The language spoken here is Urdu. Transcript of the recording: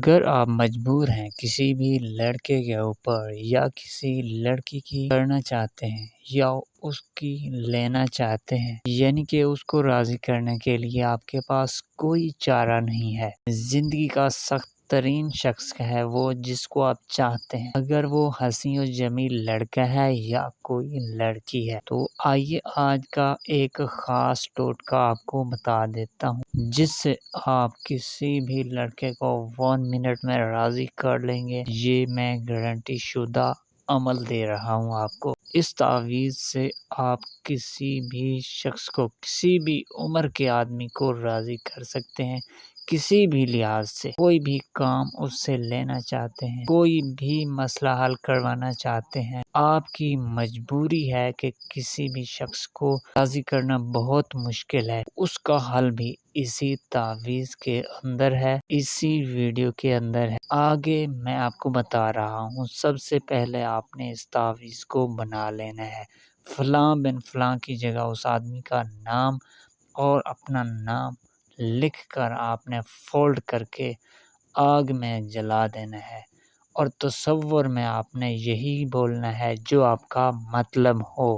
اگر آپ مجبور ہیں کسی بھی لڑکے کے اوپر یا کسی لڑکی کی کرنا چاہتے ہیں یا اس کی لینا چاہتے ہیں، یعنی کہ اس کو راضی کرنے کے لیے آپ کے پاس کوئی چارہ نہیں ہے، زندگی کا سخت ترین شخص ہے وہ جس کو آپ چاہتے ہیں، اگر وہ حسین و جمیل لڑکا ہے یا کوئی لڑکی ہے، تو آئیے آج کا ایک خاص ٹوٹکہ آپ کو بتا دیتا ہوں جس سے آپ کسی بھی لڑکے کو 1 منٹ میں راضی کر لیں گے۔ یہ میں گارنٹی شدہ عمل دے رہا ہوں آپ کو۔ اس تعویذ سے آپ کسی بھی شخص کو، کسی بھی عمر کے آدمی کو راضی کر سکتے ہیں، کسی بھی لحاظ سے۔ کوئی بھی کام اس سے لینا چاہتے ہیں، کوئی بھی مسئلہ حل کروانا چاہتے ہیں، آپ کی مجبوری ہے کہ کسی بھی شخص کو راضی کرنا بہت مشکل ہے، اس کا حل بھی اسی تعویذ کے اندر ہے، اسی ویڈیو کے اندر ہے۔ آگے میں آپ کو بتا رہا ہوں۔ سب سے پہلے آپ نے اس تعویذ کو بنا لینا ہے۔ فلاں بن فلاں کی جگہ اس آدمی کا نام اور اپنا نام لکھ کر آپ نے فولڈ کر کے آگ میں جلا دینا ہے، اور تصور میں آپ نے یہی بولنا ہے جو آپ کا مطلب ہو۔